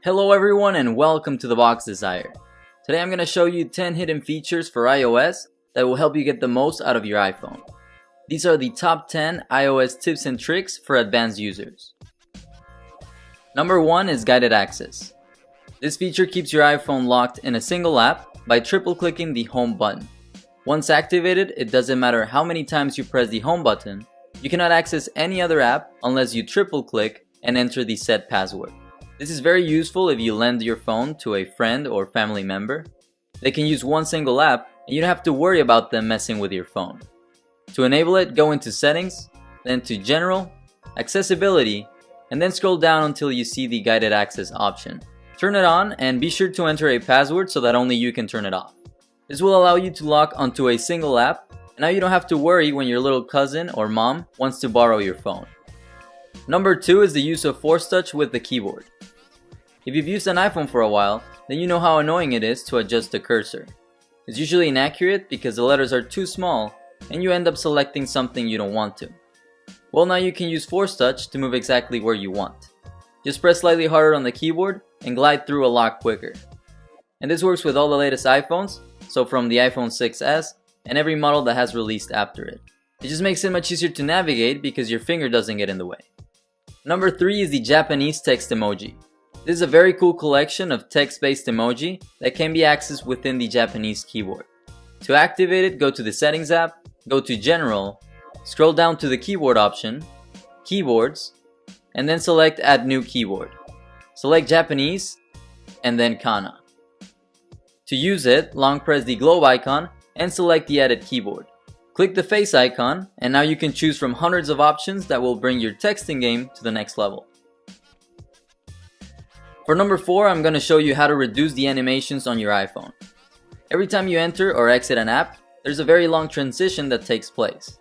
Hello everyone and welcome to the Box Desire. Today I'm going to show you 10 hidden features for iOS that will help you get the most out of your iPhone. These are the top 10 iOS tips and tricks for advanced users. Number 1 is guided access. This feature keeps your iPhone locked in a single app by triple clicking the home button. Once activated, it doesn't matter how many times you press the home button, you cannot access any other app unless you triple click and enter the set password. This is very useful if you lend your phone to a friend or family member. They can use one single app and you don't have to worry about them messing with your phone. To enable it, go into Settings, then to General, Accessibility, and then scroll down until you see the guided access option. Turn it on and be sure to enter a password so that only you can turn it off. This will allow you to lock onto a single app, and now you don't have to worry when your little cousin or mom wants to borrow your phone. Number 2 is the use of Force Touch with the keyboard. If you've used an iPhone for a while, then you know how annoying it is to adjust the cursor. It's usually inaccurate because the letters are too small and you end up selecting something you don't want to. Well, now you can use Force Touch to move exactly where you want. Just press slightly harder on the keyboard and glide through a lot quicker. And this works with all the latest iPhones, so from the iPhone 6s and every model that has released after it. It just makes it much easier to navigate because your finger doesn't get in the way. Number 3 is the Japanese text emoji. This is a very cool collection of text-based emoji that can be accessed within the Japanese keyboard. To activate it, go to the Settings app, go to General, scroll down to the keyboard option, Keyboards, and then select Add New Keyboard. Select Japanese, and then Kana. To use it, long press the globe icon and select the Edit Keyboard. Click the face icon, and now you can choose from hundreds of options that will bring your texting game to the next level. For number 4, I'm going to show you how to reduce the animations on your iPhone. Every time you enter or exit an app, there's a very long transition that takes place.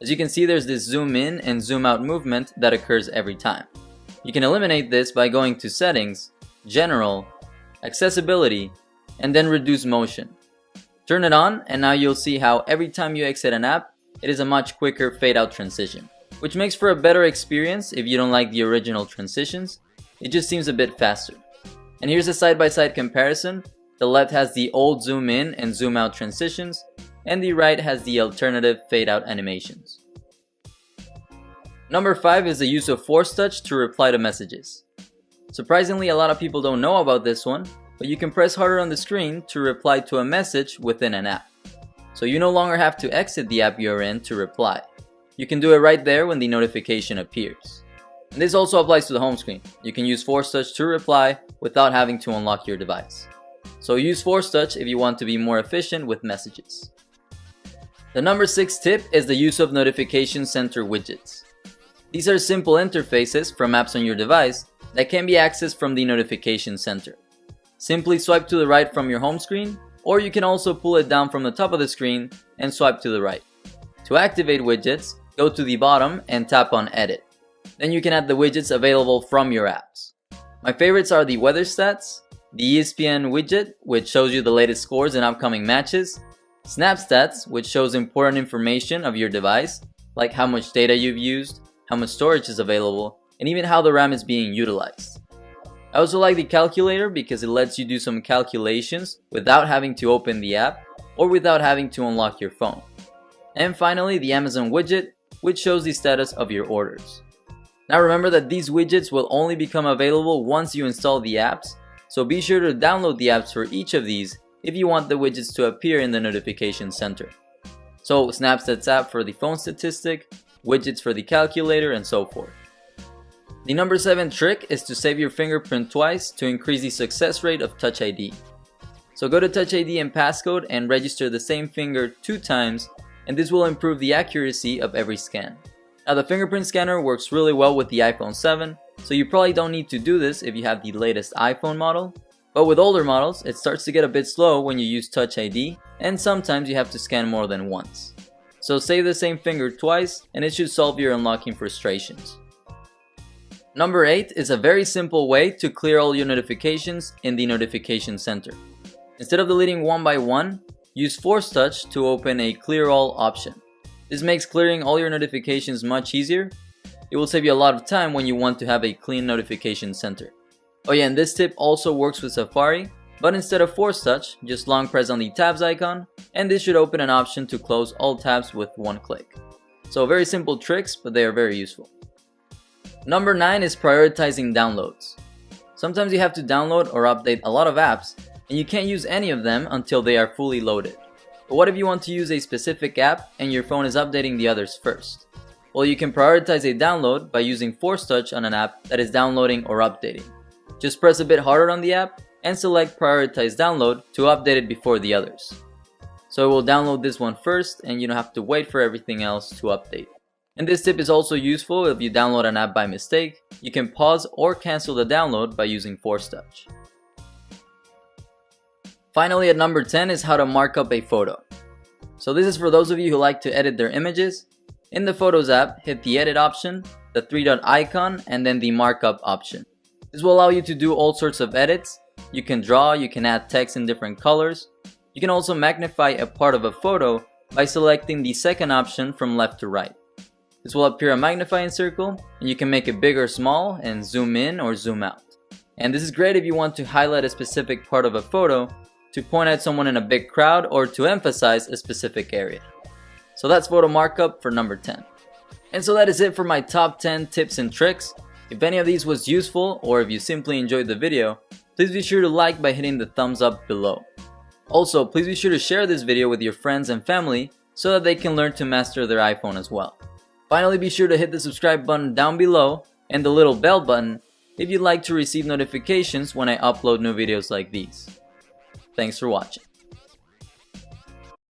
As you can see, there's this zoom in and zoom out movement that occurs every time. You can eliminate this by going to Settings, General, Accessibility, and then Reduce Motion. Turn it on and now you'll see how every time you exit an app, it is a much quicker fade out transition, which makes for a better experience if you don't like the original transitions. It just seems a bit faster. And here's a side-by-side comparison. The left has the old zoom in and zoom out transitions, and the right has the alternative fade out animations. Number 5 is the use of Force Touch to reply to messages. Surprisingly, a lot of people don't know about this one, but you can press harder on the screen to reply to a message within an app. So you no longer have to exit the app you're in to reply. You can do it right there when the notification appears. And this also applies to the home screen. You can use Force Touch to reply without having to unlock your device. So use Force Touch if you want to be more efficient with messages. The number 6 tip is the use of Notification Center widgets. These are simple interfaces from apps on your device that can be accessed from the Notification Center. Simply swipe to the right from your home screen, or you can also pull it down from the top of the screen and swipe to the right. To activate widgets, go to the bottom and tap on Edit. Then you can add the widgets available from your apps. My favorites are the weather stats, the ESPN widget, which shows you the latest scores and upcoming matches, Snap Stats, which shows important information of your device, like how much data you've used, how much storage is available, and even how the RAM is being utilized. I also like the calculator because it lets you do some calculations without having to open the app or without having to unlock your phone. And finally, the Amazon widget, which shows the status of your orders. Now remember that these widgets will only become available once you install the apps, so be sure to download the apps for each of these if you want the widgets to appear in the notification center. So Snapstats app for the phone statistic, widgets for the calculator, and so forth. The number 7 trick is to save your fingerprint twice to increase the success rate of Touch ID. So go to Touch ID and passcode and register the same finger 2 times, and this will improve the accuracy of every scan. Now the fingerprint scanner works really well with the iPhone 7, so you probably don't need to do this if you have the latest iPhone model, but with older models it starts to get a bit slow when you use Touch ID, and sometimes you have to scan more than once. So save the same finger twice and it should solve your unlocking frustrations. Number 8 is a very simple way to clear all your notifications in the notification center. Instead of deleting one by one, use Force Touch to open a Clear All option. This makes clearing all your notifications much easier. It will save you a lot of time when you want to have a clean notification center. Oh yeah, and this tip also works with Safari, but instead of force touch, just long press on the tabs icon, and this should open an option to close all tabs with one click. So very simple tricks, but they are very useful. Number 9 is prioritizing downloads. Sometimes you have to download or update a lot of apps, and you can't use any of them until they are fully loaded. But what if you want to use a specific app and your phone is updating the others first? Well, you can prioritize a download by using force touch on an app that is downloading or updating. Just press a bit harder on the app and select prioritize download to update it before the others. So it will download this one first and you don't have to wait for everything else to update. And this tip is also useful if you download an app by mistake. You can pause or cancel the download by using force touch. Finally, at number 10 is how to mark up a photo. So this is for those of you who like to edit their images. In the Photos app, hit the edit option, the 3-dot icon, and then the markup option. This will allow you to do all sorts of edits. You can draw, you can add text in different colors. You can also magnify a part of a photo by selecting the second option from left to right. This will appear a magnifying circle, and you can make it big or small and zoom in or zoom out. And this is great if you want to highlight a specific part of a photo, to point at someone in a big crowd, or to emphasize a specific area. So that's photo markup for number 10. And so that is it for my top 10 tips and tricks. If any of these was useful, or if you simply enjoyed the video, please be sure to like by hitting the thumbs up below. Also, please be sure to share this video with your friends and family so that they can learn to master their iPhone as well. Finally, be sure to hit the subscribe button down below and the little bell button if you'd like to receive notifications when I upload new videos like these. Thanks for watching.